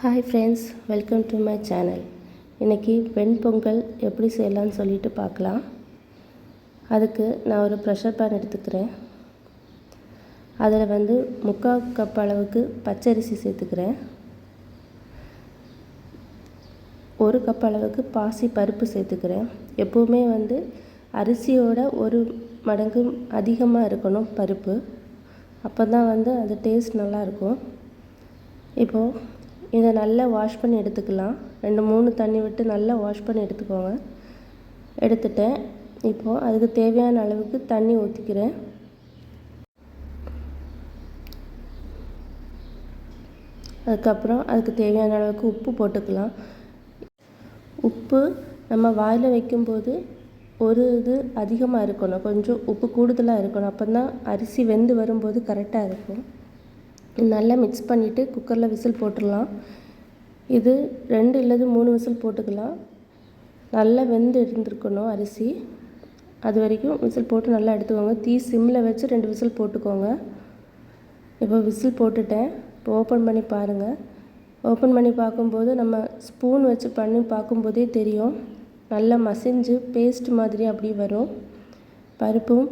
Hi friends, welcome to my channel. இன்றைக்கி வெண்பொங்கல் எப்படி செய்யலான்னு சொல்லிட்டு பார்க்கலாம். அதுக்கு நான் ஒரு ப்ரெஷர் பேன் எடுத்துக்கிறேன். அதில் 3/4 கப் அளவுக்கு பச்சரிசி சேர்த்துக்கிறேன். 1 கப் அளவுக்கு பாசி பருப்பு சேர்த்துக்கிறேன். எப்போவுமே அரிசியோட 1 மடங்கு அதிகமாக இருக்கணும் பருப்பு. அப்போ தான் அது டேஸ்ட் நல்லாயிருக்கும். இப்போது இதை நல்லா வாஷ் பண்ணி எடுத்துக்கலாம். 2-3 தண்ணி விட்டு நல்லா வாஷ் பண்ணி எடுத்துக்கோங்க. எடுத்துட்டேன். இப்போது அதுக்கு தேவையான அளவுக்கு தண்ணி ஊற்றிக்கிறேன். அதுக்கப்புறம் அதுக்கு தேவையான அளவுக்கு உப்பு போட்டுக்கலாம். உப்பு நம்ம வாயில் வைக்கும்போது ஒரு இது அதிகமாக இருக்கணும், கொஞ்சம் உப்பு கூடுதலாக இருக்கணும். அப்போ தான் அரிசி வெந்து வரும்போது கரெக்டாக இருக்கும். நல்லா மிக்ஸ் பண்ணிவிட்டு குக்கரில் விசில் போட்டுடலாம். இது 2 இல்லது 3 விசில் போட்டுக்கலாம். நல்லா வெந்து இருந்திருக்கணும் அரிசி. அது வரைக்கும் விசில் போட்டு நல்லா எடுத்துக்கோங்க. தீ சிம்மில் வச்சு 2 விசில் போட்டுக்கோங்க. இப்போ விசில் போட்டுட்டேன். இப்போ ஓப்பன் பண்ணி பாருங்கள். ஓப்பன் பண்ணி பார்க்கும்போது நம்ம ஸ்பூன் வச்சு பண்ணி பார்க்கும்போதே தெரியும், நல்லா மசிஞ்சு பேஸ்ட் மாதிரி அப்படி வரும். பருப்பும்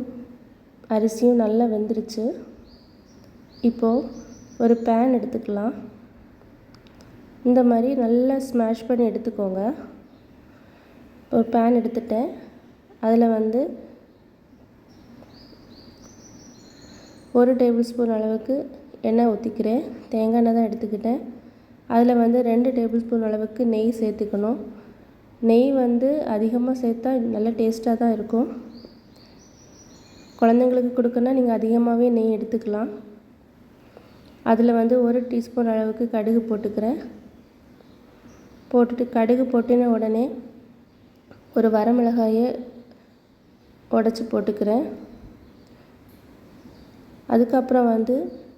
அரிசியும் நல்லா வெந்துருச்சு. இப்போது ஒரு பேன் எடுத்துக்கலாம். இந்த மாதிரி நல்லா ஸ்மாஷ் பண்ணி எடுத்துக்கோங்க. ஒரு பேன் எடுத்துட்டேன். அதில் 1 டேபிள் ஸ்பூன் அளவுக்கு எண்ணெய் ஊற்றிக்கிறேன். தேங்காய் எண்ணெய் தான் எடுத்துக்கிட்டேன். அதில் 2 டேபிள் ஸ்பூன் அளவுக்கு நெய் சேர்த்துக்கணும். நெய் அதிகமாக சேர்த்தா நல்ல டேஸ்ட்டாக தான் இருக்கும். குழந்தைங்களுக்கு கொடுக்கணுன்னா நீங்கள் அதிகமாகவே நெய் எடுத்துக்கலாம். அதில் 1 டீஸ்பூன் அளவுக்கு கடுகு போட்டுக்கிறேன். போட்டுட்டு கடுகு போட்டின உடனே ஒரு வரமிளகாயை உடச்சி போட்டுக்கிறேன். அதுக்கப்புறம்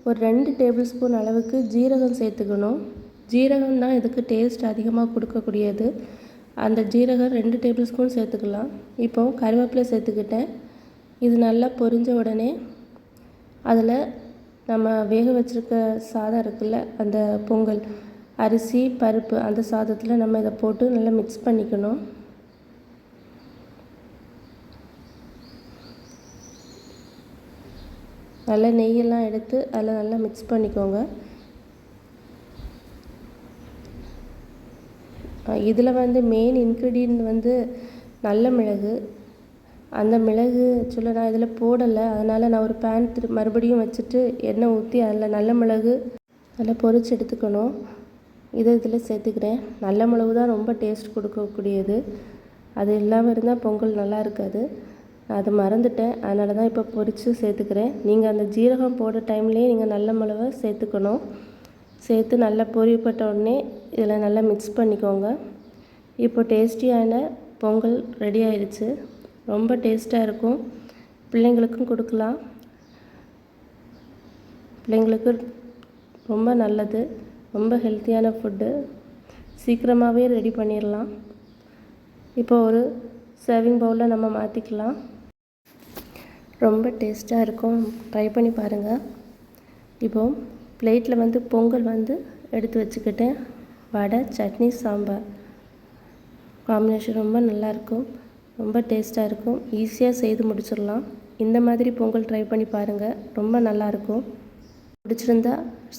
ஒரு 2 டேபிள் ஸ்பூன் அளவுக்கு ஜீரகம் சேர்த்துக்கணும். ஜீரகம் தான் இதுக்கு டேஸ்ட் அதிகமாக கொடுக்கக்கூடியது. அந்த ஜீரகம் 2 டேபிள் ஸ்பூன் சேர்த்துக்கலாம். இப்போது கருவேப்பிலை சேர்த்துக்கிட்டேன். இது நல்லா பொரிஞ்ச உடனே அதில் நம்ம வேக வச்சுருக்க சாதம் இருக்குல்ல, அந்த பொங்கல் அரிசி பருப்பு அந்த சாதத்தில் நம்ம இதை போட்டு நல்லா மிக்ஸ் பண்ணிக்கணும். நல்லா நெய்யெல்லாம் எடுத்து அதில் நல்லா மிக்ஸ் பண்ணிக்கோங்க. இதில் மெயின் இன்க்ரீடியன்ட் நல்ல மிளகு. அந்த மிளகு ஆக்சுவலாக நான் இதில் போடலை. அதனால் நான் ஒரு பேன் மறுபடியும் வச்சுட்டு எண்ணெய் ஊற்றி அதில் நல்ல மிளகு அதில் பொரிச்சு எடுத்துக்கணும். இதில் சேர்த்துக்கிறேன். நல்ல மிளகு தான் ரொம்ப டேஸ்ட் கொடுக்கக்கூடியது. அது இல்லாமல் இருந்தால் பொங்கல் நல்லா இருக்காது. நான் அதை மறந்துட்டேன். அதனால தான் இப்போ பொரித்து சேர்த்துக்கிறேன். நீங்கள் அந்த ஜீரகம் போடுற டைம்லேயே நீங்கள் நல்ல மிளகை சேர்த்துக்கணும். சேர்த்து நல்லா பொரியப்பட்ட உடனே இதில் நல்லா மிக்ஸ் பண்ணிக்கோங்க. இப்போ டேஸ்டியான பொங்கல் ரெடி ஆயிடுச்சு. ரொம்ப டேஸ்ட்டாக இருக்கும். பிள்ளைங்களுக்கும் கொடுக்கலாம். பிள்ளைங்களுக்கு ரொம்ப நல்லது. ரொம்ப ஹெல்த்தியான ஃபுட்டு. சீக்கிரமாகவே ரெடி பண்ணிடலாம். இப்போ ஒரு சர்விங் பவுலில் நம்ம மாற்றிக்கலாம். ரொம்ப டேஸ்ட்டாக இருக்கும். ட்ரை பண்ணி பாருங்கள். இப்போது பிளேட்டில் பொங்கல் எடுத்து வச்சுக்கிட்டேன். வடை, சட்னி, சாம்பார் காம்பினேஷன் ரொம்ப நல்லாயிருக்கும். ரொம்ப டேஸ்ட்டாக இருக்கும். ஈஸியாக செய்து முடிச்சிடலாம். இந்த மாதிரி பொங்கல் ட்ரை பண்ணி பாருங்கள். ரொம்ப நல்லாயிருக்கும். பிடிச்சிருந்தா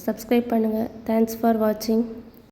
சப்ஸ்கிரைப் பண்ணுங்கள். தேங்க்ஸ் ஃபார் வாட்சிங்.